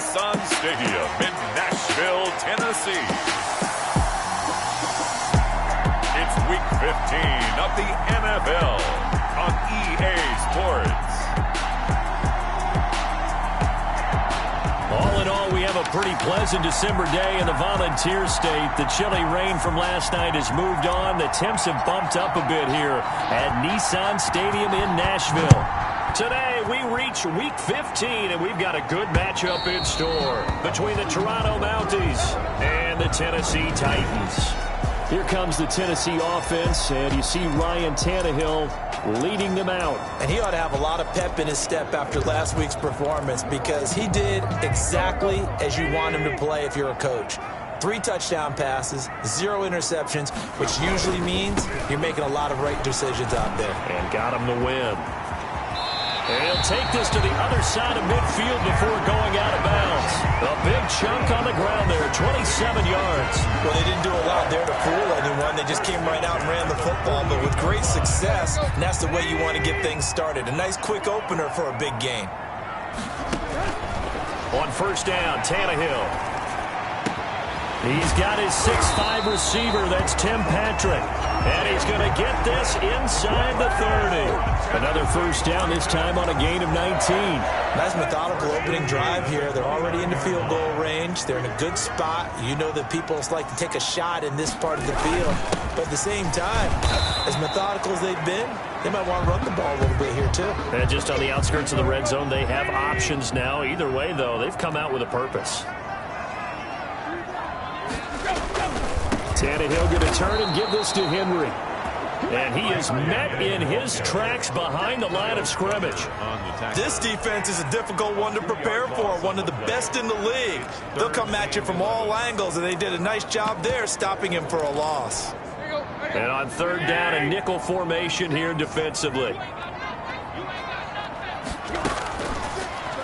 Nissan Stadium in Nashville, Tennessee. It's Week 15 of the NFL on EA Sports. All in all, we have a pretty pleasant December day in the Volunteer State. The chilly rain from last night has moved on. The temps have bumped up a bit here at Nissan Stadium in Nashville. Today, we reach Week 15, and we've got a good matchup in store between the Toronto Mounties and the Tennessee Titans. Here comes the Tennessee offense, and you see Ryan Tannehill leading them out. And he ought to have a lot of pep in his step after last week's performance because he did exactly as you want him to play if you're a coach. 3 touchdown passes, 0 interceptions, which usually means you're making a lot of right decisions out there. And got him the win. And he'll take this to the other side of midfield before going out of bounds. A big chunk on the ground there, 27 yards. Well, they didn't do a lot there to fool anyone. They just came right out and ran the football, but with great success, and that's the way you want to get things started. A nice quick opener for a big game. On first down, Tannehill. He's got his 6'5" receiver, that's Tim Patrick. And he's going to get this inside the 30. Another first down, this time on a gain of 19. Nice methodical opening drive here. They're already in the field goal range. They're in a good spot. You know that people like to take a shot in this part of the field. But at the same time, as methodical as they've been, they might want to run the ball a little bit here too. And just on the outskirts of the red zone, they have options now. Either way, though, they've come out with a purpose. Tannehill going to turn and give this to Henry. And he is met in his tracks behind the line of scrimmage. This defense is a difficult one to prepare for, one of the best in the league. They'll come at you from all angles, and they did a nice job there stopping him for a loss. And on third down, a nickel formation here defensively.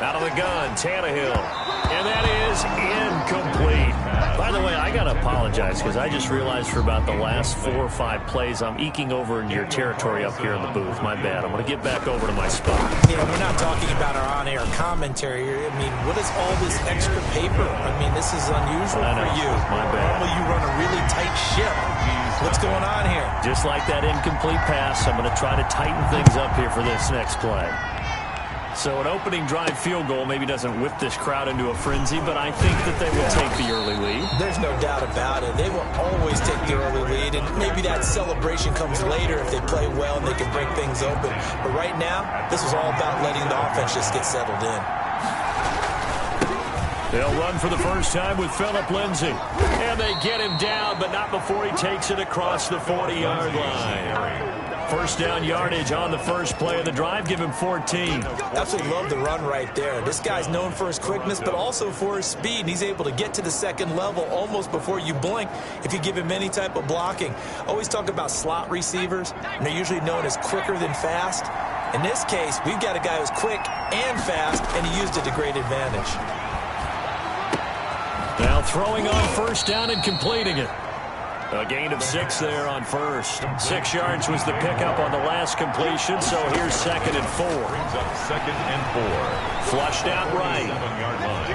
Out of the gun, Tannehill. And that is incomplete. By the way, I got to apologize because I just realized for about the last 4 or 5 plays, I'm eking over into your territory up here in the booth. My bad. I'm going to get back over to my spot. You know, we're not talking about our on-air commentary here. I mean, what is all this extra paper? I mean, this is unusual for you. My bad. Normally you run a really tight ship. What's going on here? Just like that incomplete pass, I'm going to try to tighten things up here for this next play. So an opening drive field goal maybe doesn't whip this crowd into a frenzy, but I think that they will take the early lead. There's no doubt about it. They will always take the early lead, and maybe that celebration comes later if they play well and they can break things open. But right now, this is all about letting the offense just get settled in. They'll run for the first time with Phillip Lindsay. And they get him down, but not before he takes it across the 40-yard line. First down yardage on the first play of the drive. Give him 14. Absolutely love the run right there. This guy's known for his quickness, but also for his speed. And he's able to get to the second level almost before you blink if you give him any type of blocking. Always talk about slot receivers, and they're usually known as quicker than fast. In this case, we've got a guy who's quick and fast, and he used it to great advantage. Now throwing on first down and completing it. A gain of 6 there on first. 6 yards was the pickup on the last completion, so here's 2nd and 4. Brings up 2nd and 4. Flushed out right. 7-yard line.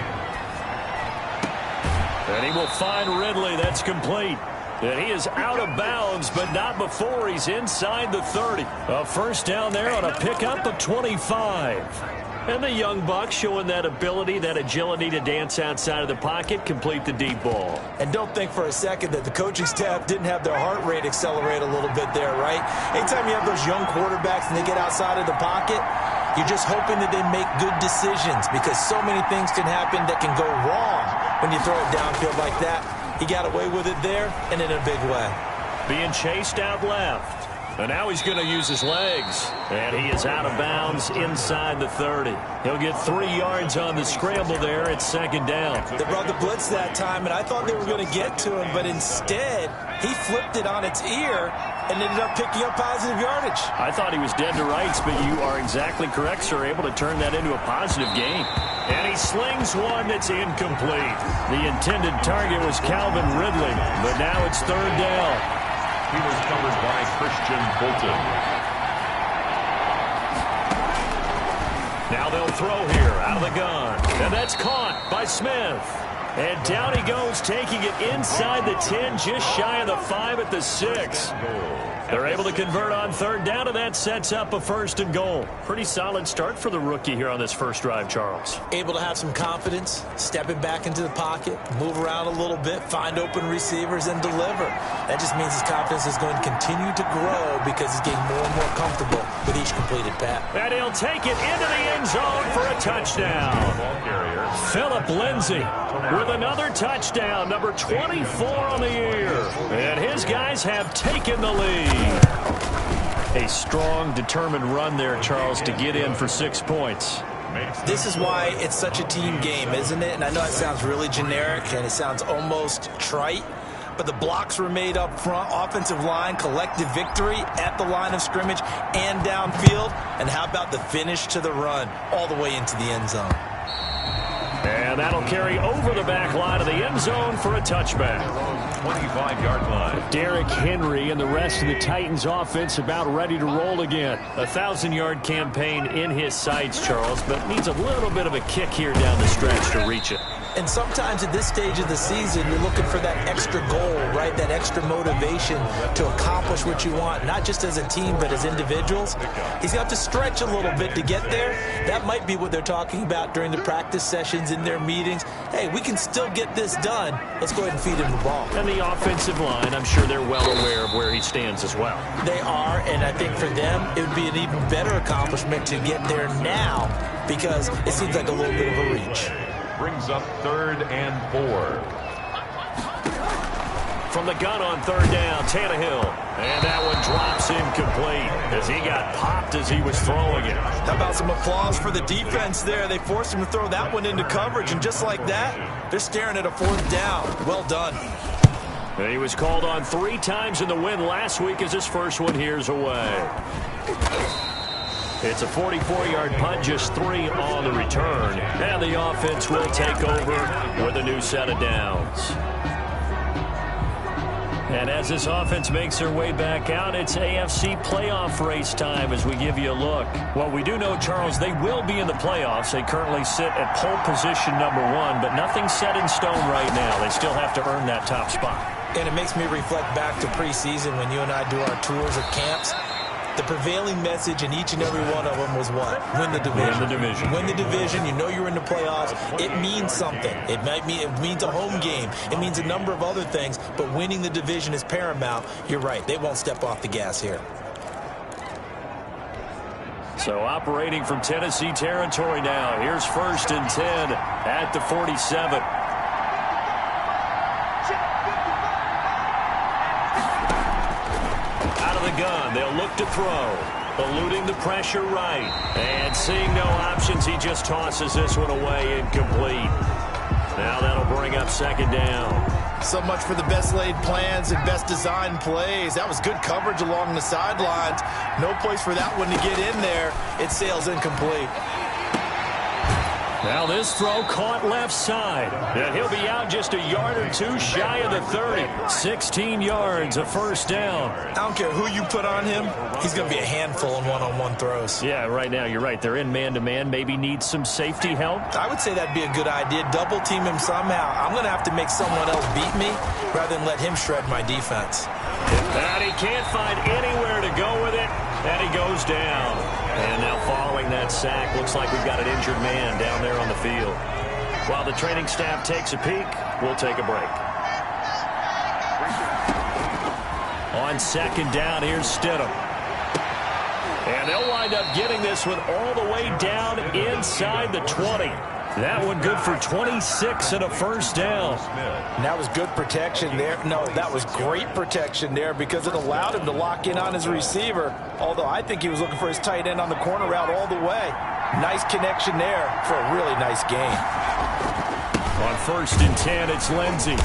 And he will find Ridley. That's complete. And he is out of bounds, but not before he's inside the 30. A first down there on a pickup of 25. And the young buck showing that ability, that agility to dance outside of the pocket, complete the deep ball. And don't think for a second that the coaching staff didn't have their heart rate accelerate a little bit there, right? Anytime you have those young quarterbacks and they get outside of the pocket, you're just hoping that they make good decisions because so many things can happen that can go wrong when you throw it downfield like that. He got away with it there and in a big way. Being chased out left. And now he's going to use his legs. And he is out of bounds inside the 30. He'll get 3 yards on the scramble there at 2nd down. They brought the blitz that time, and I thought they were going to get to him, but instead, he flipped it on its ear and ended up picking up positive yardage. I thought he was dead to rights, but you are exactly correct, sir. Able to turn that into a positive gain. And he slings one that's incomplete. The intended target was Calvin Ridley, but now it's 3rd down. He was covered by Christian Fulton. Now they'll throw here out of the gun. And that's caught by Smith. And down he goes, taking it inside the 10, just shy of the 5 at the 6. They're able to convert on third down, and that sets up a 1st and goal. Pretty solid start for the rookie here on this first drive, Charles. Able to have some confidence, stepping back into the pocket, move around a little bit, find open receivers, and deliver. That just means his confidence is going to continue to grow because he's getting more and more comfortable with each completed pass. And he'll take it into the end zone for a touchdown. Philip Lindsay with another touchdown, number 24 on the year. And his guys have taken the lead. A strong, determined run there, Charles, to get in for 6 points. This is why it's such a team game, isn't it? And I know it sounds really generic and it sounds almost trite, but the blocks were made up front, offensive line, collective victory at the line of scrimmage and downfield. And how about the finish to the run all the way into the end zone? And that'll carry over the back line of the end zone for a touchback. 25-yard line. Derrick Henry and the rest of the Titans offense about ready to roll again. A 1,000-yard campaign in his sights, Charles, but needs a little bit of a kick here down the stretch to reach it. And sometimes at this stage of the season, you're looking for that extra goal, right? That extra motivation to accomplish what you want, not just as a team, but as individuals. He's got to stretch a little bit to get there. That might be what they're talking about during the practice sessions, in their meetings. Hey, we can still get this done. Let's go ahead and feed him the ball. And the offensive line, I'm sure they're well aware of where he stands as well. They are, and I think for them, it would be an even better accomplishment to get there now because it seems like a little bit of a reach. Brings up 3rd and 4. From the gun on 3rd down, Tannehill. And that one drops incomplete as he got popped as he was throwing it. How about some applause for the defense there? They forced him to throw that one into coverage, and just like that, they're staring at a 4th down. Well done. And he was called on 3 times in the win last week as his first one here's away. It's a 44-yard punt, just 3 on the return. And the offense will take over with a new set of downs. And as this offense makes their way back out, it's AFC playoff race time as we give you a look. Well, we do know, Charles, they will be in the playoffs. They currently sit at pole position number 1, but nothing's set in stone right now. They still have to earn that top spot. And it makes me reflect back to preseason when you and I do our tours of camps. The prevailing message in each and every one of them was what? Win the division. Win the division. Win the division. You know you're in the playoffs. It means something. It means a home game. It means a number of other things, but winning the division is paramount. You're right. They won't step off the gas here. So operating from Tennessee territory now. Here's 1st and 10 at the 47. Gun. They'll look to throw. Eluding the pressure right. And seeing no options, he just tosses this one away incomplete. Now that'll bring up 2nd down. So much for the best laid plans and best designed plays. That was good coverage along the sidelines. No place for that one to get in there. It sails incomplete. Now this throw caught left side. And he'll be out just a yard or 2 shy of the 30. 16 yards, a 1st down. I don't care who you put on him. He's going to be a handful in one-on-one throws. Yeah, right now you're right. They're in man-to-man. Maybe need some safety help. I would say that'd be a good idea. Double team him somehow. I'm going to have to make someone else beat me rather than let him shred my defense. And he can't find anywhere to go with it. And he goes down. And now following that sack, looks like we've got an injured man down there on the field. While the training staff takes a peek, we'll take a break. On 2nd down, here's Stidham. And they'll wind up getting this one all the way down inside the 20. That one good for 26 and a 1st down. And that was good protection there. No, that was great protection there because it allowed him to lock in on his receiver. Although I think he was looking for his tight end on the corner route all the way. Nice connection there for a really nice gain. On 1st and 10, it's Lindsay.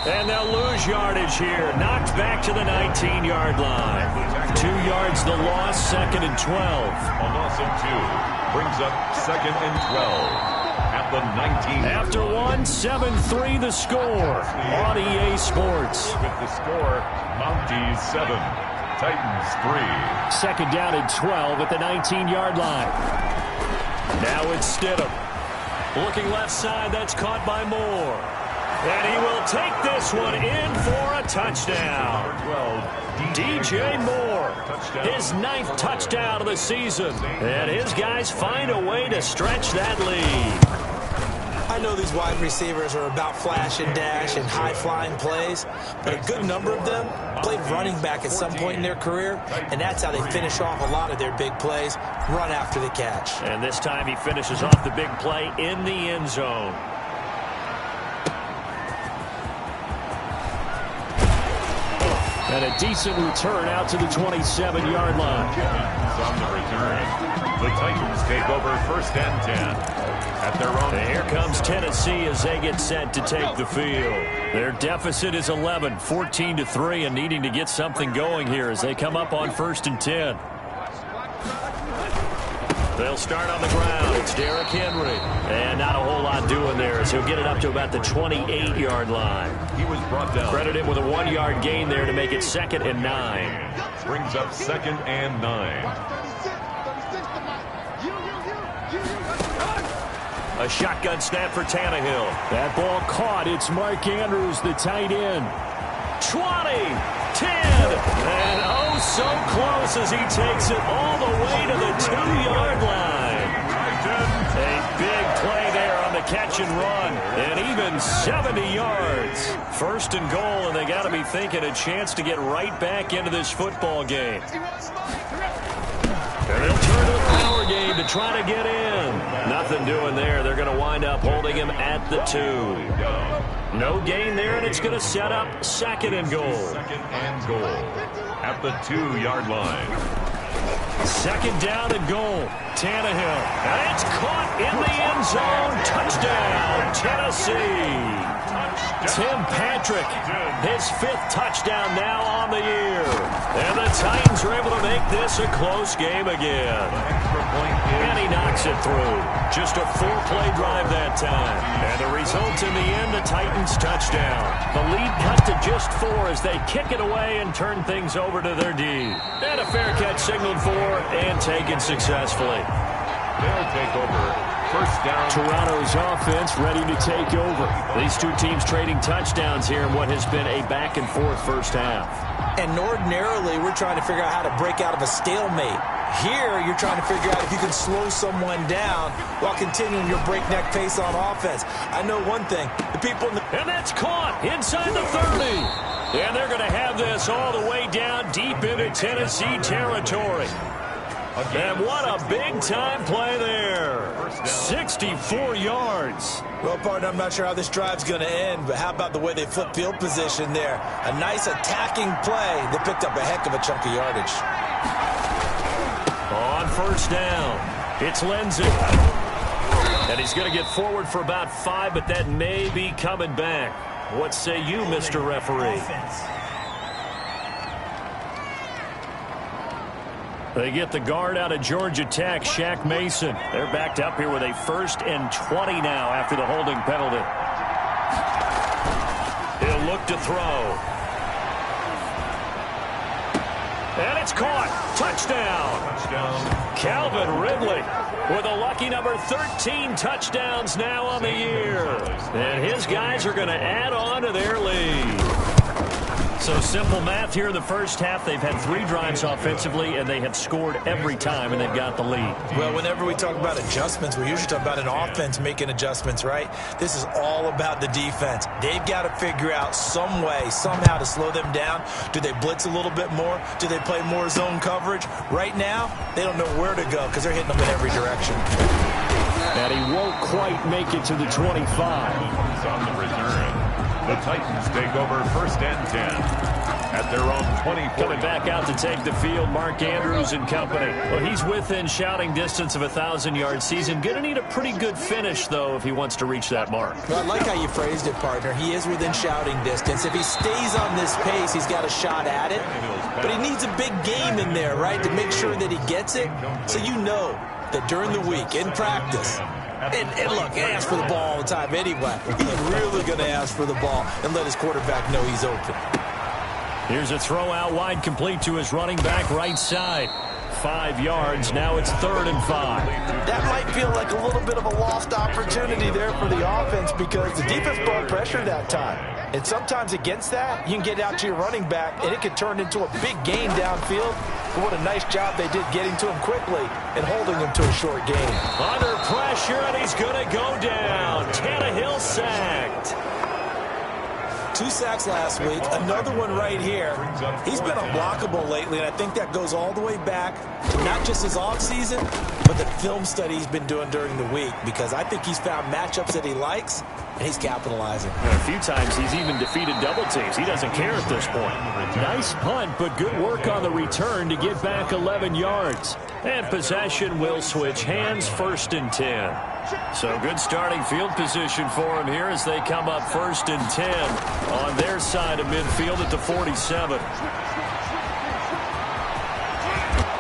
And they'll lose yardage here. Knocked back to the 19-yard line. 2 yards the loss, 2nd and 12. A loss of 2 brings up 2nd and 12. At the 19. After 7-3 the score on EA Sports. With the score, Mounties 7, Titans 3. 2nd down and 12 at the 19-yard line. Now it's Stidham. Looking left side, that's caught by Moore. And he will take this one in for a touchdown. DJ Moore, his 9th touchdown of the season. And his guys find a way to stretch that lead. I know these wide receivers are about flash and dash and high-flying plays, but a good number of them played running back at some point in their career, and that's how they finish off a lot of their big plays, run after the catch. And this time he finishes off the big play in the end zone. And a decent return out to the 27-yard line. On the return, the Titans take over 1st and 10 at their own. And here comes Tennessee as they get set to take the field. Their deficit is 11, 14-3, and needing to get something going here as they come up on 1st and 10. They'll start on the ground. It's Derrick Henry. And not a whole lot doing there as he'll get it up to about the 28-yard line. He was brought down. Credit him with a 1-yard gain there to make it 2nd and 9. Brings up 2nd and 9. A shotgun snap for Tannehill. That ball caught. It's Mark Andrews, the tight end. 20, 10, and oh so close as he takes it all the way to the 2-yard line. A big play there on the catch and run, and even 70 yards. 1st and goal, and they got to be thinking a chance to get right back into this football game. And they'll turn to the power game to try to get in. Nothing doing there. They're going to wind up holding him at the 2. No gain there, and it's going to set up 2nd and goal. 2nd and goal at the 2-yard line. 2nd down and goal. Tannehill. And it's caught in the end zone. Touchdown, Tennessee. Tim Patrick, his 5th touchdown now on the year. And the Titans are able to make this a close game again. And he knocks it through. Just a 4-play drive that time. And the result in the end, the Titans touchdown. The lead cut to just 4 as they kick it away and turn things over to their D. And a fair catch signaled for and taken successfully. They'll take over. 1st down. Toronto's offense ready to take over. These two teams trading touchdowns here in what has been a back-and-forth first half. And ordinarily, we're trying to figure out how to break out of a stalemate. Here, you're trying to figure out if you can slow someone down while continuing your breakneck pace on offense. I know one thing. The people in the... And that's caught inside the 30. And they're going to have this all the way down deep into Tennessee territory. And what a big-time play there. 64 yards. Well, partner, I'm not sure how this drive's going to end, but how about the way they flip field position there? A nice attacking play that picked up a heck of a chunk of yardage. On 1st down, it's Lindsey. And he's going to get forward for about 5, but that may be coming back. What say you, Mr. Referee? They get the guard out of Georgia Tech, Shaq Mason. They're backed up here with a 1st and 20 now after the holding penalty. He'll look to throw. And it's caught. Touchdown. Calvin Ridley with a lucky number 13 touchdowns now on the year. And his guys are going to add on to their lead. So simple math here in the first half. They've had 3 drives offensively, and they have scored every time, and they've got the lead. Well, whenever we talk about adjustments, we usually talk about an offense making adjustments, right? This is all about the defense. They've got to figure out some way, somehow to slow them down. Do they blitz a little bit more? Do they play more zone coverage? Right now, they don't know where to go because they're hitting them in every direction. And he won't quite make it to the 25. On the return. The Titans take over 1st and 10 at their own 20. Coming back out to take the field, Mark Andrews and company. Well, he's within shouting distance of a 1,000-yard season. Going to need a pretty good finish, though, if he wants to reach that mark. Well, I like how you phrased it, partner. He is within shouting distance. If he stays on this pace, he's got a shot at it. But he needs a big game in there, right, to make sure that he gets it. So you know that during the week, in practice, and look, he asks for the ball all the time anyway. He's really going to ask for the ball and let his quarterback know he's open. Here's a throw out wide, complete to his running back right side. 5 yards. Now it's 3rd and 5. That might feel like a little bit of a lost opportunity there for the offense because the defense brought pressure that time. And sometimes against that, you can get out to your running back, and it can turn into a big gain downfield. But what a nice job they did getting to him quickly and holding him to a short gain. Under pressure, and he's going to go down. Tannehill sacked. 2 sacks last week, another one right here. He's been unblockable lately, and I think that goes all the way back to not just his offseason, but the film study he's been doing during the week, because I think he's found matchups that he likes, and he's capitalizing. And a few times he's even defeated double teams. He doesn't care at this point. Nice punt, but good work on the return to get back 11 yards. And possession will switch hands, 1st and 10. So good starting field position for him here as they come up 1st and 10 on their side of midfield at the 47.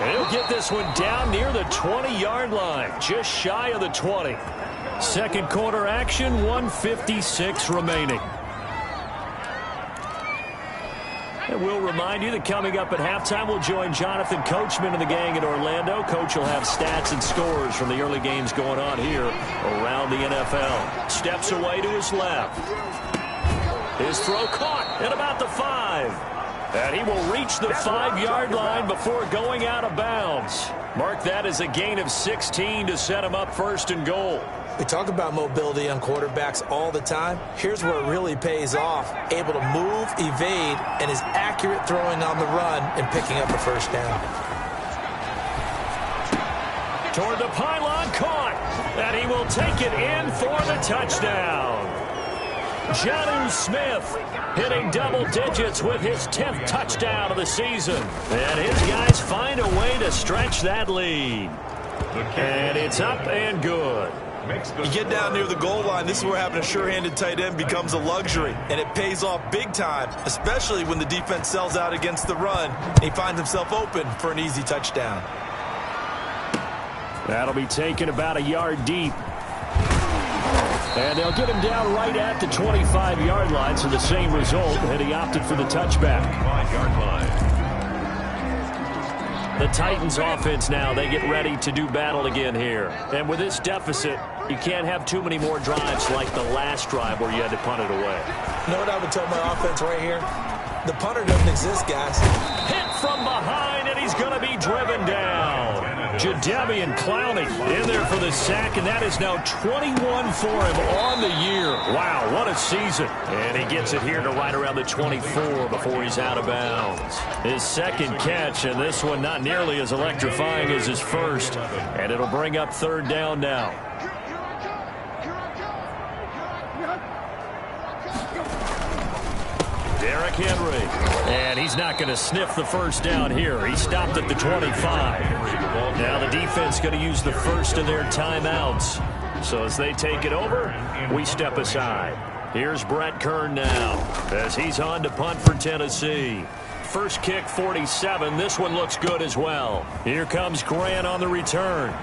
And he'll get this one down near the 20-yard line, just shy of the 20. Second quarter action, 1:56 remaining. And we'll remind you that coming up at halftime, we'll join Jonathan Coachman and the gang in Orlando. Coach will have stats and scores from the early games going on here around the NFL. Steps away to his left. His throw caught at about the 5. And he will reach the 5-yard line before going out of bounds. Mark that as a gain of 16 to set him up 1st and goal. We talk about mobility on quarterbacks all the time. Here's where it really pays off. Able to move, evade, and is accurate throwing on the run and picking up a 1st down. Toward the pylon, caught. And he will take it in for the touchdown. Jonnu Smith hitting double digits with his 10th touchdown of the season. And his guys find a way to stretch that lead. And it's up and good. You get down near the goal line, this is where having a sure-handed tight end becomes a luxury, and it pays off big time, especially when the defense sells out against the run, and he finds himself open for an easy touchdown. That'll be taken about a yard deep. And they'll get him down right at the 25-yard line, so the same result, and he opted for the touchback. 5-yard line. The Titans offense now, they get ready to do battle again here. And with this deficit, you can't have too many more drives like the last drive where you had to punt it away. You know what I would tell my offense right here? The punter doesn't exist, guys. Hit from behind, and he's going to be driven down. Jadeveon Clowney in there for the sack, and that is now 21 for him on the year. Wow, what a season. And he gets it here to right around the 24 before he's out of bounds. His second catch, and this one not nearly as electrifying as his first. And it'll bring up 3rd down now. Derrick Henry. And he's not going to sniff the 1st down here. He stopped at the 25. Now the defense going to use the first of their timeouts. So as they take it over, we step aside. Here's Brett Kern now as he's on to punt for Tennessee. First kick, 47. This one looks good as well. Here comes Grant on the return.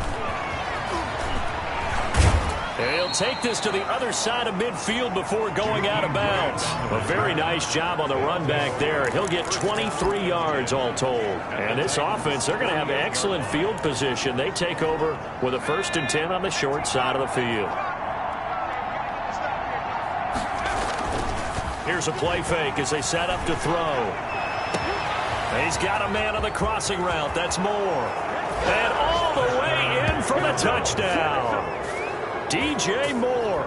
He'll take this to the other side of midfield before going out of bounds. A very nice job on the run back there. He'll get 23 yards all told. And this offense, they're going to have excellent field position. They take over with a 1st and 10 on the short side of the field. Here's a play fake as they set up to throw. He's got a man on the crossing route. That's Moore. And all the way in for the touchdown. DJ Moore,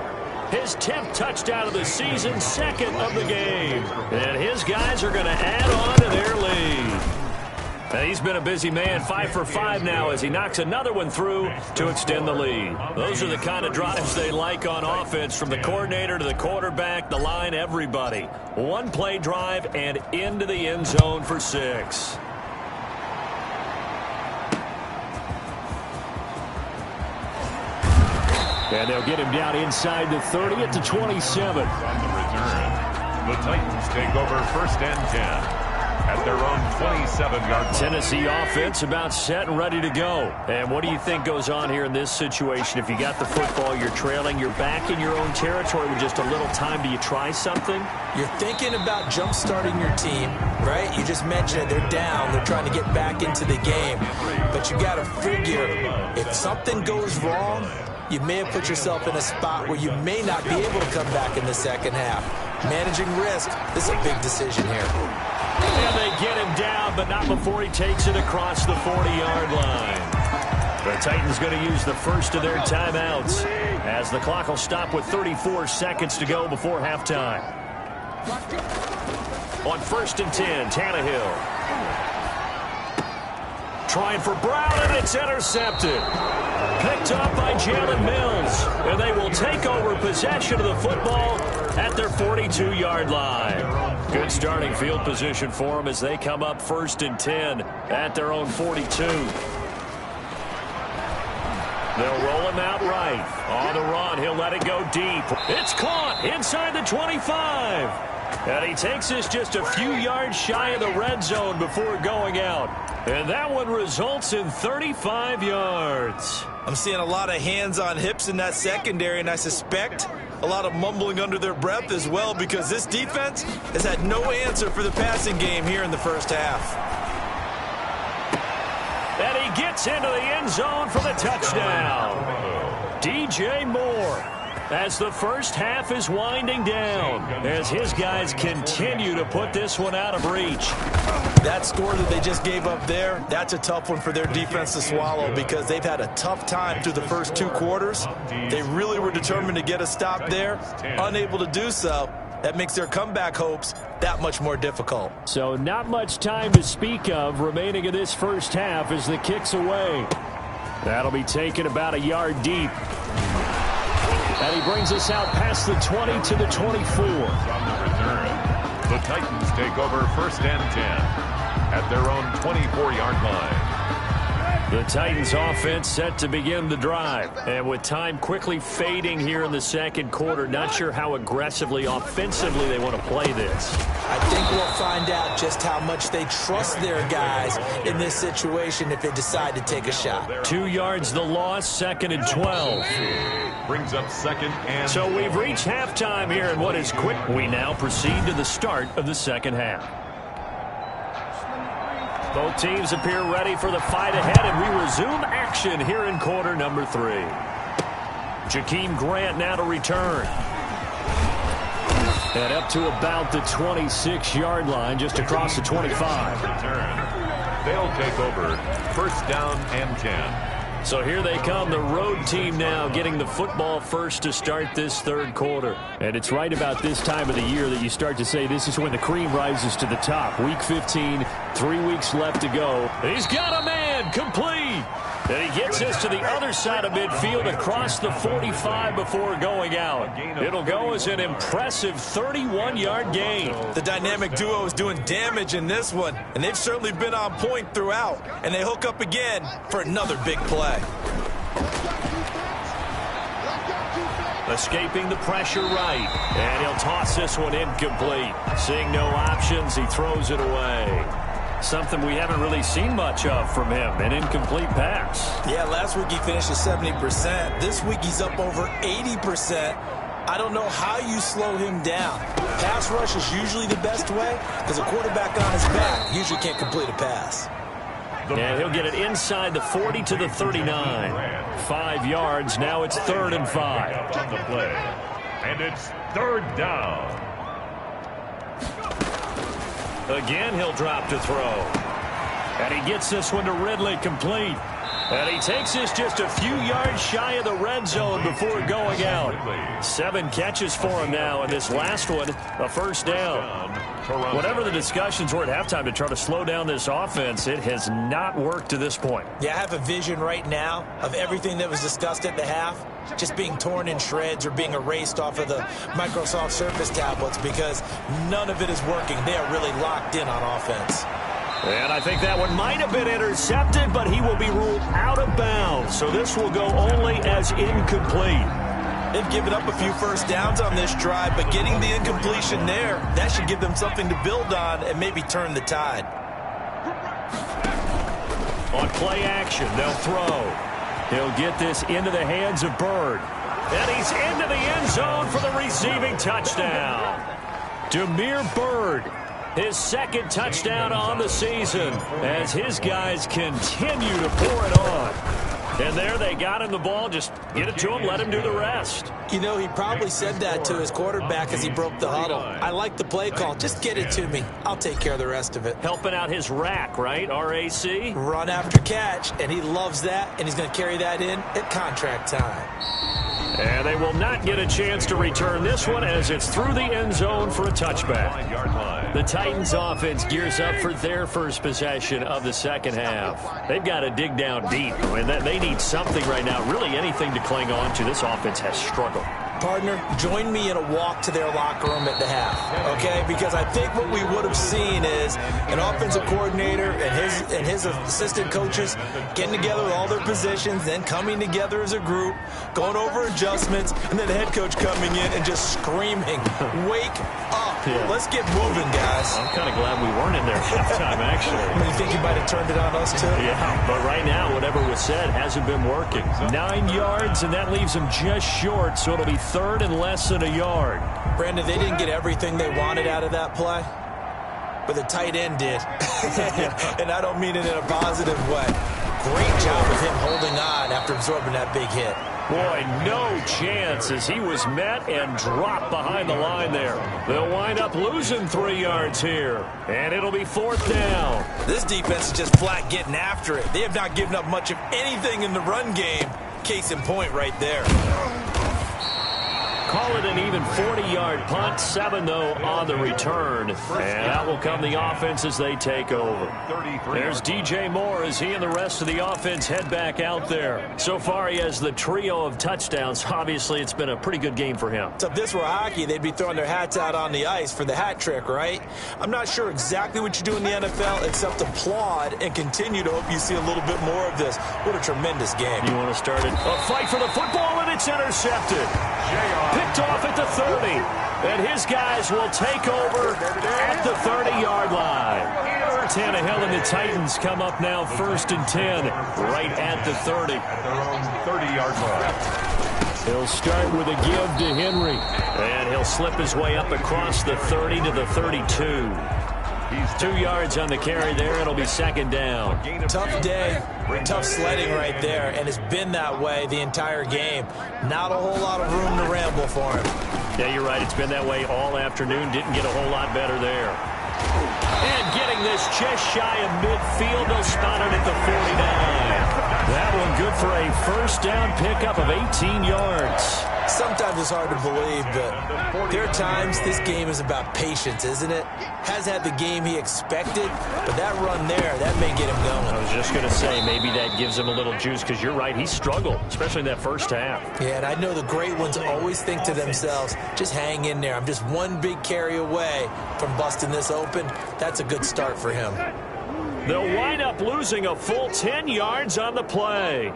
his 10th touchdown of the season, 2nd of the game. And his guys are going to add on to their lead. And he's been a busy man, 5 for 5 now as he knocks another one through to extend the lead. Those are the kind of drives they like on offense, from the coordinator to the quarterback, the line, everybody. One play drive and into the end zone for 6. And they'll get him down inside the 30 at the 27. On the return, the Titans take over 1st and 10 at their own 27-yard line. Tennessee offense about set and ready to go. And what do you think goes on here in this situation? If you got the football, you're trailing, you're back in your own territory with just a little time. Do you try something? You're thinking about jump-starting your team. right? You just mentioned it. They're down. They're trying to get back into the game. But you got to figure, if something goes wrong, you may have put yourself in a spot where you may not be able to come back in the second half. Managing risk, this is a big decision here. And they get him down, but not before he takes it across the 40-yard line. The Titans going to use the first of their timeouts as the clock will stop with 34 seconds to go before halftime. On 1st and 10, Tannehill. Trying for Brown, and it's intercepted. Picked up by Jalen Mills, and they will take over possession of the football at their 42-yard line. Good starting field position for them as they come up 1st and 10 at their own 42. They'll roll him out right. On the run, he'll let it go deep. It's caught inside the 25. And he takes this just a few yards shy of the red zone before going out. And that one results in 35 yards. I'm seeing a lot of hands on hips in that secondary, and I suspect a lot of mumbling under their breath as well, because this defense has had no answer for the passing game here in the first half. And he gets into the end zone for the touchdown. DJ Moore, as the first half is winding down, as his guys continue to put this one out of reach. That score that they just gave up there, that's a tough one for their defense to swallow, because they've had a tough time through the first 2 quarters. They really were determined to get a stop there, unable to do so. That makes their comeback hopes that much more difficult. So not much time to speak of remaining in this first half as the kick's away. That'll be taken about a yard deep. And he brings us out past the 20 to the 24. From the return, the Titans take over 1st and 10 at their own 24-yard line. The Titans offense set to begin the drive. And with time quickly fading here in the second quarter, not sure how aggressively, offensively they want to play this. I think we'll find out just how much they trust their guys in this situation if they decide to take a shot. 2 yards the loss, 2nd and 12. Brings up 2nd and... So we've reached halftime here in what is quick. We now proceed to the start of the second half. Both teams appear ready for the fight ahead, and we resume action here in quarter number 3. Jakeem Grant now to return. And up to about the 26-yard line, just across the 25. Return. They'll take over 1st down and 10. So here they come, the road team now getting the football first to start this third quarter. And it's right about this time of the year that you start to say this is when the cream rises to the top. Week 15, 3 weeks left to go. He's got a man, complete. And he gets this to the other side of midfield across the 45 before going out. It'll go as an impressive 31-yard gain. The dynamic duo is doing damage in this one, and they've certainly been on point throughout. And they hook up again for another big play. Escaping the pressure right. And he'll toss this one incomplete. Seeing no options, he throws it away. Something we haven't really seen much of from him, an incomplete pass. Yeah, last week he finished at 70%. This week he's up over 80%. I don't know how you slow him down. Pass rush is usually the best way because a quarterback on his back usually can't complete a pass. And he'll get it inside the 40 to the 39. 5 yards. Now it's 3rd and 5. On the play. And it's 3rd down. Again, he'll drop to throw. And he gets this one to Ridley, complete. And he takes this just a few yards shy of the red zone before going out. 7 catches for him now, and this last one, a 1st down. Whatever the discussions were at halftime to try to slow down this offense, it has not worked to this point. Yeah, I have a vision right now of everything that was discussed at the half just being torn in shreds or being erased off of the Microsoft Surface tablets because none of it is working. They are really locked in on offense. And I think that one might have been intercepted, but he will be ruled out of bounds. So this will go only as incomplete. They've given up a few 1st downs on this drive, but getting the incompletion there, that should give them something to build on and maybe turn the tide. On play action, they'll throw. He'll get this into the hands of Byrd. And he's into the end zone for the receiving touchdown. Damiere Byrd. His second touchdown on the season as his guys continue to pour it on. And there they got him the ball. Just get it to him, let him do the rest. You know, he probably said that to his quarterback as he broke the huddle. I like the play call. Just get it to me. I'll take care of the rest of it. Helping out his rack, right? RAC? Run after catch, and he loves that, and he's going to carry that in at contract time. And they will not get a chance to return this one as it's through the end zone for a touchback. The Titans offense gears up for their first possession of the second half. They've got to dig down deep. I mean, they need something right now, really anything to cling on to. This offense has struggled. Partner, join me in a walk to their locker room at the half, okay? Because I think what we would have seen is an offensive coordinator and his assistant coaches getting together with all their positions, then coming together as a group, going over adjustments, and then the head coach coming in and just screaming, wake up. Yeah. Let's get moving, guys. I'm kind of glad we weren't in there at halftime, actually. I mean, you think you might have turned it on us, too? Yeah, but right now, whatever was said hasn't been working. 9 yards, and that leaves them just short, so it'll be third and less than a yard. Brandon, they didn't get everything they wanted out of that play, but the tight end did. And I don't mean it in a positive way. Great job of him holding on after absorbing that big hit. Boy, no chance as he was met and dropped behind the line there. They'll wind up losing 3 yards here, and it'll be fourth down. This defense is just flat getting after it. They have not given up much of anything in the run game. Case in point right there. Call it an even 40-yard punt. 7, though, on the return. And that will come the offense as they take over. There's DJ Moore as he and the rest of the offense head back out there. So far, he has the trio of touchdowns. Obviously, it's been a pretty good game for him. So if this were hockey, they'd be throwing their hats out on the ice for the hat trick, right? I'm not sure exactly what you do in the NFL except applaud and continue to hope you see a little bit more of this. What a tremendous game. You want to start it? A fight for the football, and it's intercepted. Picked off at the 30, and his guys will take over at the 30-yard line. Tannehill and the Titans come up now 1st and 10, right at the 30. At their own 30-yard line. He'll start with a give to Henry, and he'll slip his way up across the 30 to the 32. He's 2 yards on the carry there. It'll be second down. Tough day, tough sledding right there, and it's been that way the entire game. Not a whole lot of room to ramble for him. Yeah, you're right. It's been that way all afternoon. Didn't get a whole lot better there. And getting this just shy of midfield. They'll spot it at the 49. That one good for a first down pickup of 18 yards. Sometimes it's hard to believe, but there are times this game is about patience, isn't it? Has had the game he expected, but that run there, that may get him going. I was just going to say, maybe that gives him a little juice, because you're right, he struggled, especially in that first half. Yeah, and I know the great ones always think to themselves, just hang in there. I'm just one big carry away from busting this open. That's a good start for him. They'll wind up losing a full 10 yards on the play.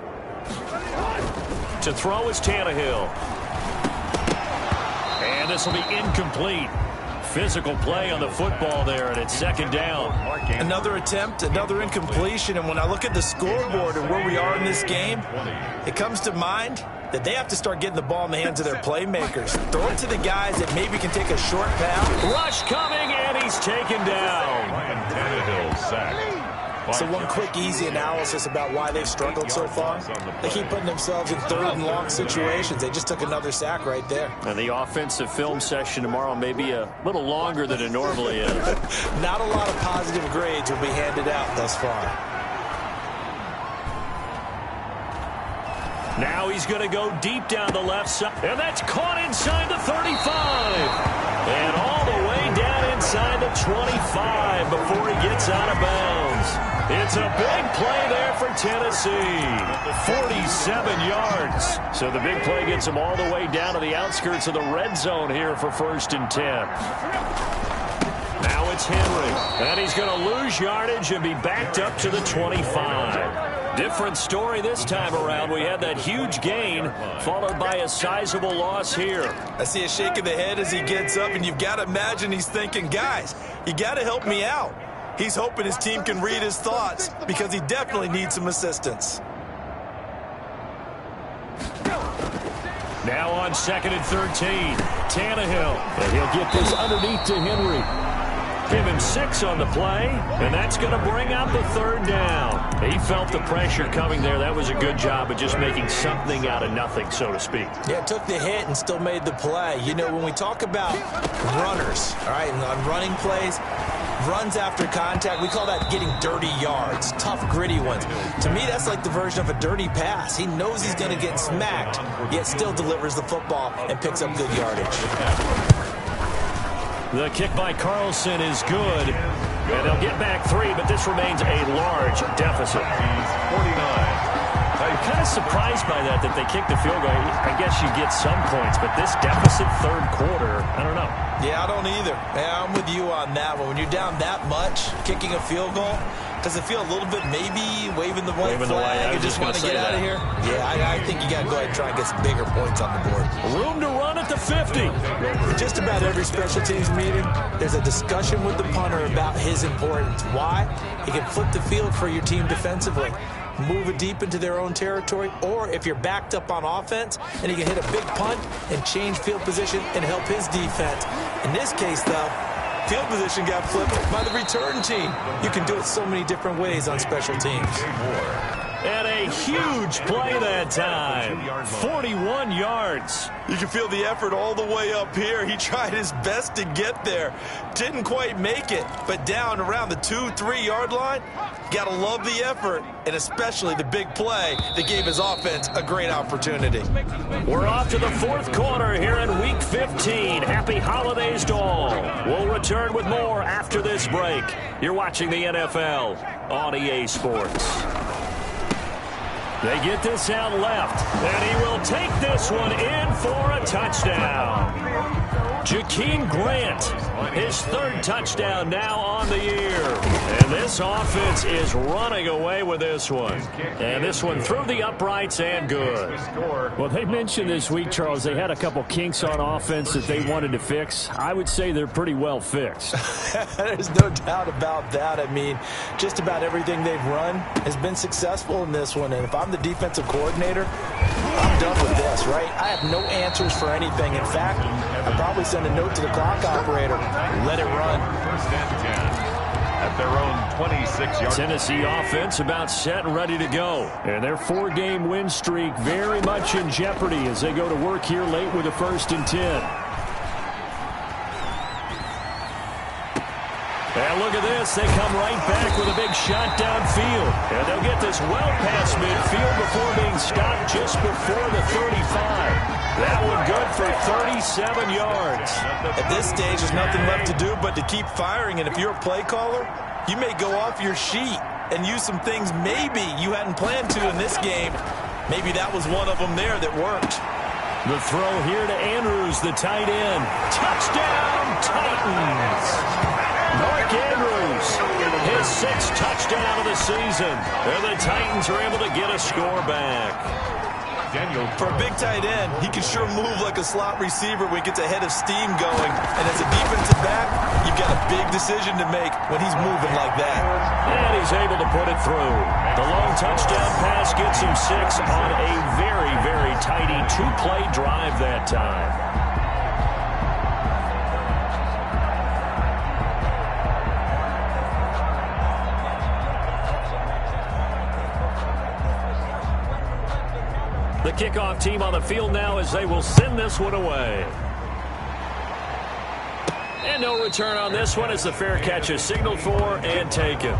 To throw is Tannehill. And this will be incomplete. Physical play on the football there, and it's second down. Another attempt, another incompletion, and when I look at the scoreboard and where we are in this game, it comes to mind that they have to start getting the ball in the hands of their playmakers. Throw it to the guys that maybe can take a short pass. Rush coming, and he's taken down. Ryan Tannehill sacked. So one quick, easy analysis about why they've struggled so far. They keep putting themselves in third and long situations. They just took another sack right there. And the offensive film session tomorrow may be a little longer than it normally is. Not a lot of positive grades will be handed out thus far. Now he's going to go deep down the left side. And that's caught inside the 35. And all the way down inside the 25 before he gets out of bounds. It's a big play there for Tennessee. 47 yards. So the big play gets him all the way down to the outskirts of the red zone here for 1st and 10. Now it's Henry. And he's going to lose yardage and be backed up to the 25. Different story this time around. We had that huge gain followed by a sizable loss here. I see a shake of the head as he gets up, and you've got to imagine he's thinking, guys, you got to help me out. He's hoping his team can read his thoughts because he definitely needs some assistance. Now on 2nd and 13, Tannehill. And he'll get this underneath to Henry. Give him 6 on the play, and that's going to bring up a third down. He felt the pressure coming there. That was a good job of just making something out of nothing, so to speak. Yeah, took the hit and still made the play. You know, when we talk about runners, all right, on running plays, runs after contact, we call that getting dirty yards, tough, gritty ones. To me, that's like the version of a dirty pass. He knows he's going to get smacked, yet still delivers the football and picks up good yardage. The kick by Carlson is good, and they'll get back 3, but this remains a large deficit. 49. I'm kind of surprised by that they kicked the field goal. I guess you get some points, but this deficit third quarter, I don't know. Yeah, I don't either. Yeah, I'm with you on that one. When you're down that much, kicking a field goal, does it feel a little bit maybe waving the white flag and just want to get out of here? Yeah, I think you got to go ahead and try and get some bigger points on the board. Room to run at the 50. Just about every special teams meeting, there's a discussion with the punter about his importance. Why? He can flip the field for your team defensively, move it deep into their own territory, or if you're backed up on offense, and he can hit a big punt and change field position and help his defense. In this case, though, field position got flipped by the return team. You can do it so many different ways on special teams. And a huge play that time. 41 yards. You can feel the effort all the way up here. He tried his best to get there. Didn't quite make it, but down around the 2-3 yard line, got to love the effort, and especially the big play that gave his offense a great opportunity. We're off to the fourth quarter here in Week 15. Happy holidays to all. We'll return with more after this break. You're watching the NFL on EA Sports. They get this out left, and he will take this one in for a touchdown. Jakeem Grant, his third touchdown now on the year. And this offense is running away with this one. And this one through the uprights and good. Well, they mentioned this week, Charles, they had a couple kinks on offense that they wanted to fix. I would say they're pretty well fixed. There's no doubt about that. I mean, just about everything they've run has been successful in this one. And if I'm the defensive coordinator, I'm done with this, right? I have no answers for anything. In fact, I'd probably send a note to the clock operator. Let it run. First and 10 at their own 26-yard. Tennessee offense about set and ready to go. And their 4-game win streak very much in jeopardy as they go to work here late with a 1st and 10. And look at this. They come right back with a big shot downfield. And they'll get this well past midfield before being stopped just before the 35. That one good for 37 yards. At this stage, there's nothing left to do but to keep firing. And if you're a play caller, you may go off your sheet and use some things maybe you hadn't planned to in this game. Maybe that was one of them there that worked. The throw here to Andrews, the tight end. Touchdown, Titans! Mark Andrews, his 6th touchdown of the season. And the Titans are able to get a score back. For a big tight end, he can sure move like a slot receiver when he gets a head of steam going. And as a defensive back, you've got a big decision to make when he's moving like that. And he's able to put it through. The long touchdown pass gets him 6 on a very, very tidy 2-play drive that time. The kickoff team on the field now as they will send this one away. And no return on this one as the fair catch is signaled for and taken.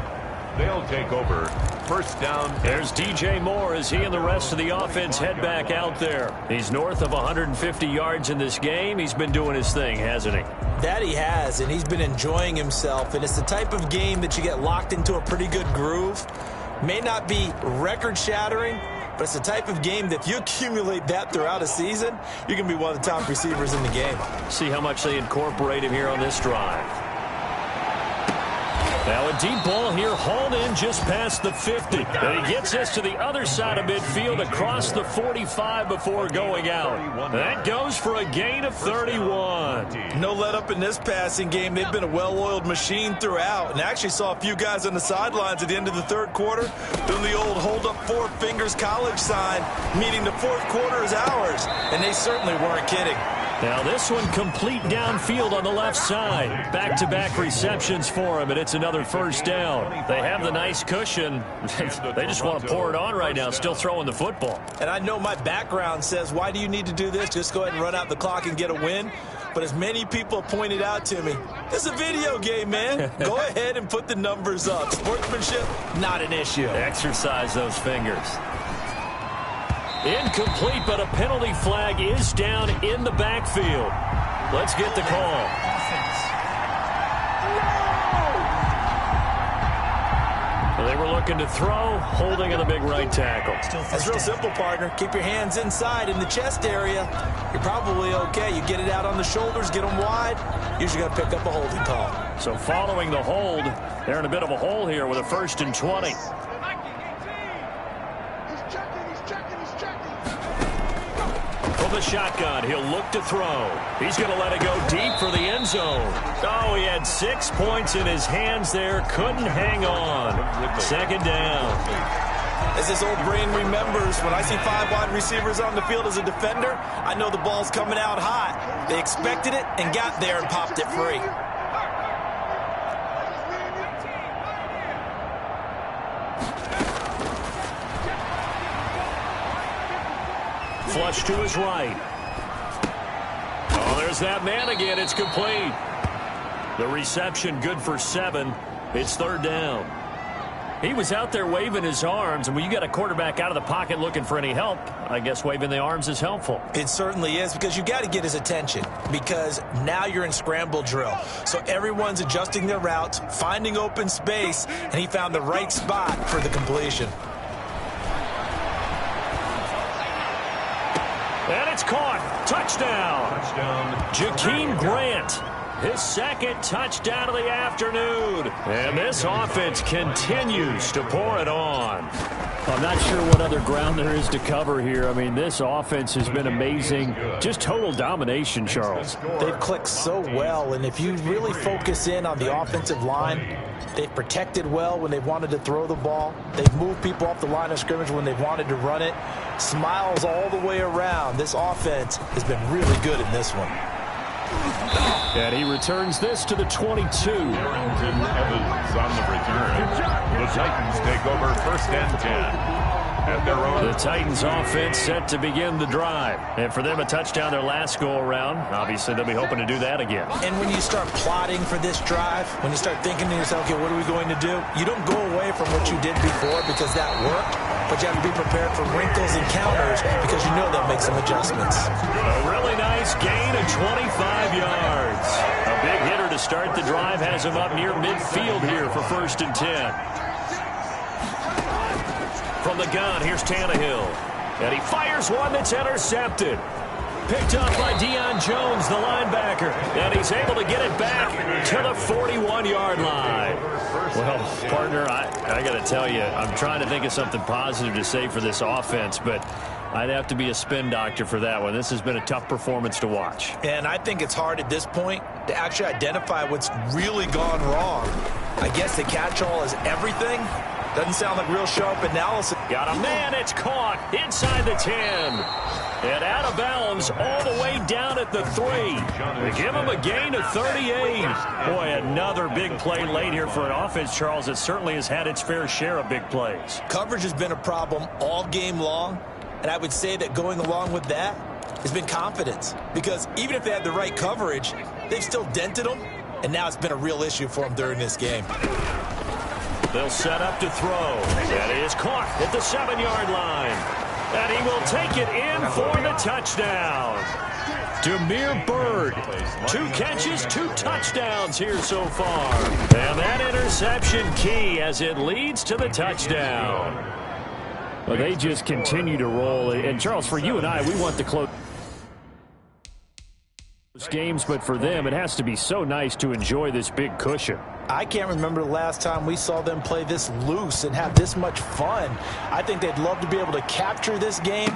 They'll take over. First down. There's DJ Moore as he and the rest of the offense head back out there. He's north of 150 yards in this game. He's been doing his thing, hasn't he? That he has, and he's been enjoying himself. And it's the type of game that you get locked into a pretty good groove. May not be record-shattering, but it's the type of game that if you accumulate that throughout a season, you're going to be one of the top receivers in the game. See how much they incorporate him here on this drive. Now a deep ball here hauled in just past the 50. And he gets this to the other side of midfield across the 45 before going out. That goes for a gain of 31. No let up in this passing game. They've been a well-oiled machine throughout. And actually saw a few guys on the sidelines at the end of the third quarter doing the old hold up 4 fingers college sign, meaning the fourth quarter is ours. And they certainly weren't kidding. Now this one complete downfield on the left side. Back-to-back receptions for him, and it's another first down. They have the nice cushion. They just want to pour it on right now, still throwing the football. And I know my background says, why do you need to do this? Just go ahead and run out the clock and get a win. But as many people pointed out to me, it's a video game, man. Go ahead and put the numbers up. Sportsmanship, not an issue. Exercise those fingers. Incomplete, but a penalty flag is down in the backfield. Let's get the call. They were looking to throw, holding in the big right tackle. That's real simple, partner. Keep your hands inside in the chest area. You're probably okay. You get it out on the shoulders, get them wide. Usually going to pick up a holding call. So following the hold, they're in a bit of a hole here with a 1st and 20. From the shotgun, he'll look to throw. He's going to let it go deep for the end zone. Oh, he had 6 points in his hands there. Couldn't hang on. 2nd down. As this old brain remembers, when I see 5 wide receivers on the field as a defender, I know the ball's coming out hot. They expected it and got there and popped it free. Flush to his right. Oh, there's that man again. It's complete. The reception good for 7. It's 3rd down. He was out there waving his arms, and when you got a quarterback out of the pocket looking for any help, I guess waving the arms is helpful. It certainly is, because you got to get his attention, because now you're in scramble drill. So everyone's adjusting their routes, finding open space, and he found the right spot for the completion. And it's caught. Touchdown. Jakeem Grant, his 2nd touchdown of the afternoon. And this offense continues to pour it on. I'm not sure what other ground there is to cover here. I mean, this offense has been amazing. Just total domination, Charles. They've clicked so well, and if you really focus in on the offensive line, they've protected well when they've wanted to throw the ball. They've moved people off the line of scrimmage when they've wanted to run it. Smiles all the way around. This offense has been really good in this one. And he returns this to the 22. Harrington Evans on the return. The Titans take over 1st and 10. At their own. The Titans offense set to begin the drive. And for them, a touchdown their last go-around. Obviously, they'll be hoping to do that again. And when you start plotting for this drive, when you start thinking to yourself, okay, what are we going to do? You don't go away from what you did before because that worked, but you have to be prepared for wrinkles and counters because you know they'll make some adjustments. A really nice gain of 25 yards. A big hitter to start the drive has him up near midfield here for 1st and 10. From the gun, here's Tannehill. And he fires one that's intercepted. Picked up by Deion Jones, the linebacker. And he's able to get it back to the 41-yard line. Well, partner, I got to tell you, I'm trying to think of something positive to say for this offense, but I'd have to be a spin doctor for that one. This has been a tough performance to watch. And I think it's hard at this point to actually identify what's really gone wrong. I guess the catch-all is everything. Doesn't sound like real sharp analysis. Got a man, it's caught inside the 10. And out of bounds all the way down at the 3. They give him a gain of 38. Boy, another big play late here for an offense, Charles, that certainly has had its fair share of big plays. Coverage has been a problem all game long, and I would say that going along with that has been confidence. Because even if they had the right coverage, they've still dented them, and now it's been a real issue for them during this game. They'll set up to throw. That is caught at the 7-yard line. And he will take it in for the touchdown. Damiere Byrd, 2 catches, 2 touchdowns here so far. And that interception key as it leads to the touchdown. Well, they just continue to roll. And, Charles, for you and I, we want the close games, but for them, it has to be so nice to enjoy this big cushion. I can't remember the last time we saw them play this loose and have this much fun. I think they'd love to be able to capture this game,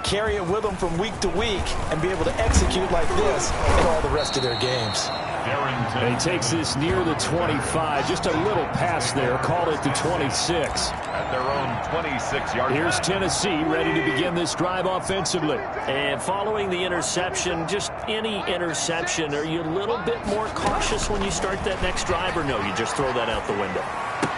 carry it with them from week to week, and be able to execute like this in all the rest of their games. And he takes this near the 25, just a little pass there, called it the 26. At their own 26-yard line. Here's Tennessee ready to begin this drive offensively. And following the interception, just any interception, are you a little bit more cautious when you start that next drive, or no, you just throw that out the window?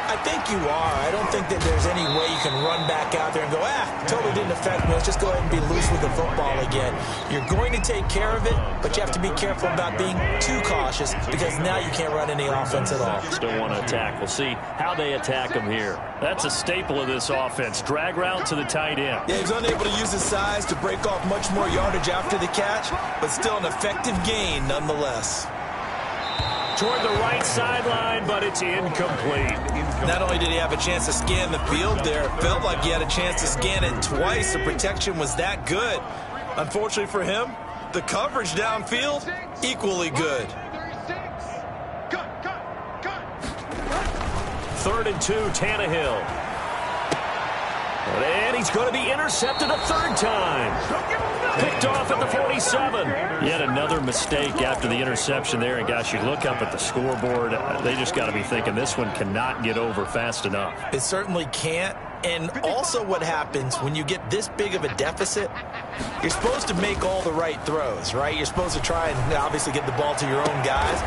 I think you are. I don't think that there's any way you can run back out there and go, totally didn't affect me. Let's just go ahead and be loose with the football again. You're going to take care of it, but you have to be careful about being too cautious because now you can't run any offense at all. Still want to attack. We'll see how they attack him here. That's a staple of this offense. Drag route to the tight end. Yeah, he's unable to use his size to break off much more yardage after the catch, but still an effective gain nonetheless. Toward the right sideline, but it's incomplete. Not only did he have a chance to scan the field there, it felt like he had a chance to scan it twice. The protection was that good. Unfortunately for him, the coverage downfield, equally good. 3rd and 2, Tannehill. And he's going to be intercepted a third time. Picked off at the 47. Yet another mistake after the interception there. And, gosh, you look up at the scoreboard. They just got to be thinking this one cannot get over fast enough. It certainly can't. And also what happens when you get this big of a deficit, you're supposed to make all the right throws, right? You're supposed to try and obviously get the ball to your own guys.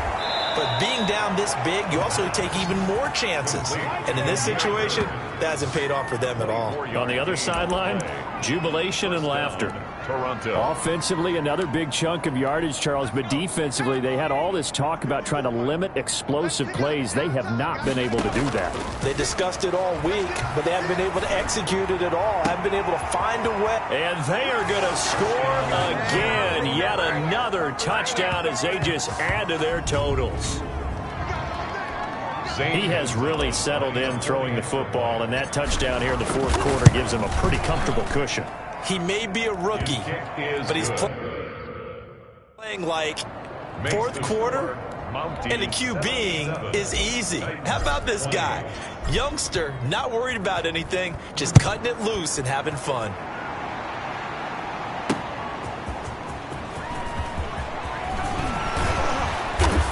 But being down this big, you also take even more chances. And in this situation, that hasn't paid off for them at all. On the other sideline, jubilation and laughter. Toronto. Offensively, another big chunk of yardage, Charles, but defensively, they had all this talk about trying to limit explosive plays. They have not been able to do that. They discussed it all week, but they haven't been able to execute it at all. Haven't been able to find a way. And they are going to score again. Yet another touchdown as they just add to their totals. He has really settled in throwing the football, and that touchdown here in the fourth quarter gives him a pretty comfortable cushion. He may be a rookie, but he's playing like fourth quarter, and the QBing is easy. How about this guy? Youngster, not worried about anything, just cutting it loose and having fun.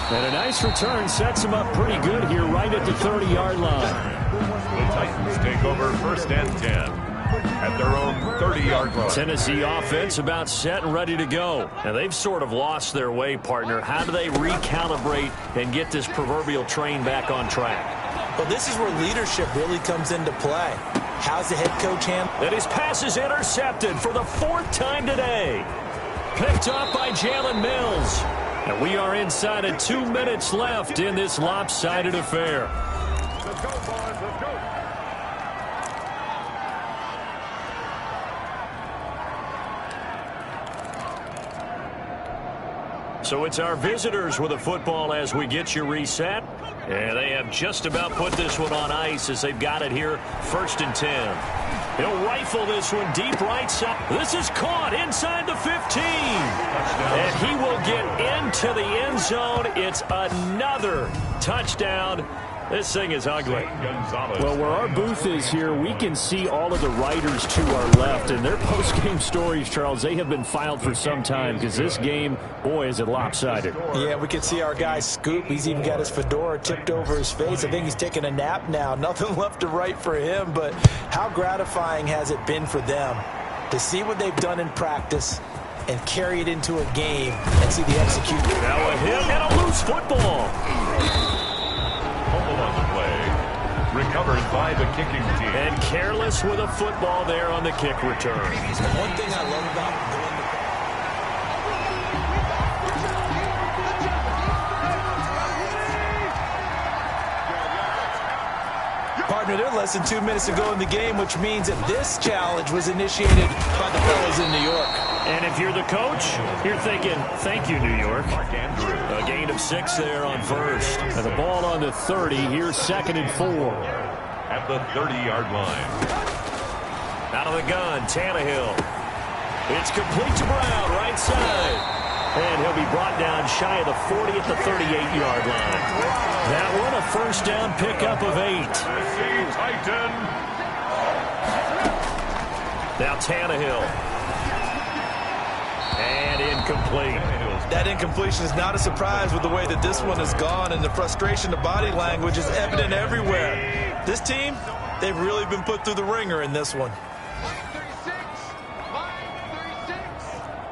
And a nice return sets him up pretty good here right at the 30-yard line. The Titans take over 1st and 10 at their own 30-yard line. Tennessee offense about set and ready to go. Now, they've sort of lost their way, partner. How do they recalibrate and get this proverbial train back on track? Well, this is where leadership really comes into play. How's the head coach handle? And his pass is intercepted for the 4th time today. Picked up by Jalen Mills. And we are inside of 2 minutes left in this lopsided affair. Let's go, boys. Let's go. So it's our visitors with a football as we get you reset. And they have just about put this one on ice as they've got it here, 1st and 10. He'll rifle this one deep right side. This is caught inside the 15. And he will get into the end zone. It's another touchdown. This thing is ugly. Well, where our booth is here, we can see all of the writers to our left. And their post-game stories, Charles, they have been filed for some time because this game, boy, is it lopsided. Yeah, we can see our guy Scoop. He's even got his fedora tipped over his face. I think he's taking a nap now. Nothing left to write for him. But how gratifying has it been for them to see what they've done in practice and carry it into a game and see the execution. Now a hit and a loose football. On the play, recovered by the kicking team. And careless with a football there on the kick return. One thing I love about going partner, they're less than 2 minutes to go in the game, which means that this challenge was initiated by the fellas in New York. And if you're the coach, you're thinking, thank you, New York. A gain of 6 there on 1st. And the ball on the 30. Here's 2nd and 4. At the 30-yard line. Out of the gun, Tannehill. It's complete to Brown, right side. And he'll be brought down shy of the 40 at the 38-yard line. That one a 1st down pickup of 8. Titan. Now Tannehill. And incomplete. That incompletion is not a surprise with the way that this one has gone, and the frustration, the body language is evident everywhere. This team, they've really been put through the ringer in this one.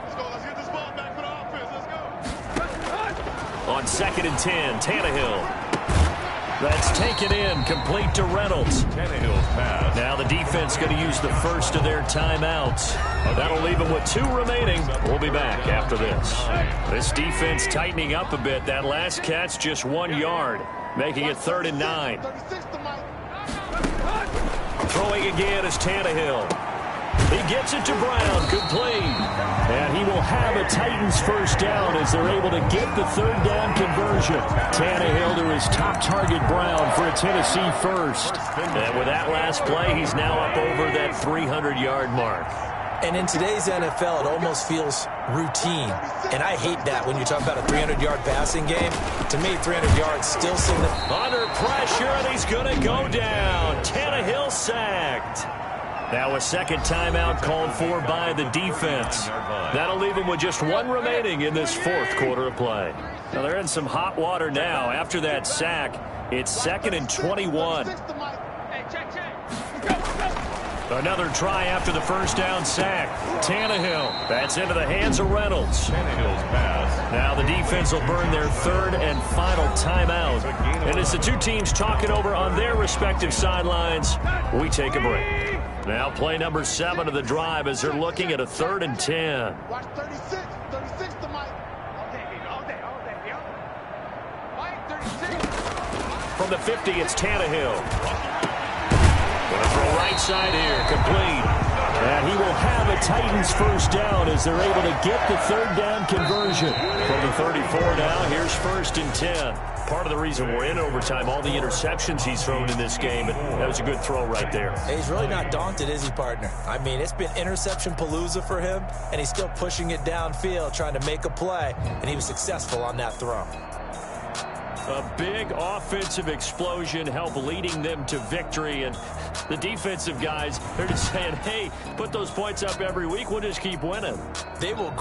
Let's go. Let's get this ball back for the offense. Let's go. on 2nd and 10. Tannehill. That's taken in, complete to Reynolds. Tannehill's pass. Now the defense going to use the first of their timeouts. That'll leave them with 2 remaining. We'll be back after this. This defense tightening up a bit. That last catch just 1 yard, making it 3rd and 9. Throwing again is Tannehill. He gets it to Brown, complete. And he will have a Titans first down as they're able to get the 3rd down conversion. Tannehill to his top target, Brown, for a Tennessee first. And with that last play, he's now up over that 300-yard mark. And in today's NFL, it almost feels routine. And I hate that when you talk about a 300-yard passing game. To me, 300 yards still significant. Under pressure, and he's going to go down. Tannehill sacked. Now a second timeout called for by the defense. That'll leave them with just 1 remaining in this 4th quarter of play. Now they're in some hot water now. After that sack, it's 2nd and 21. Another try after the first down sack. Tannehill. That's into the hands of Reynolds. Tannehill's pass. Now the defense will burn their 3rd and final timeout. And as the 2 teams talking over on their respective sidelines, we take a break. Now play number 7 of the drive as they're looking at a 3rd and 10. Watch 36 to Mike. All day. Mike, 36. From the 50, it's Tannehill. Going to throw right side here, complete. And he will have a Titans first down as they're able to get the 3rd down conversion. From the 34 now, here's 1st and 10. Part of the reason we're in overtime, all the interceptions he's thrown in this game, but that was a good throw right there. Hey, he's really not daunted, is he, partner? I mean, it's been interception palooza for him, and he's still pushing it downfield, trying to make a play, and he was successful on that throw. A big offensive explosion helped leading them to victory, and the defensive guys, they're just saying, hey, put those points up every week, we'll just keep winning. They will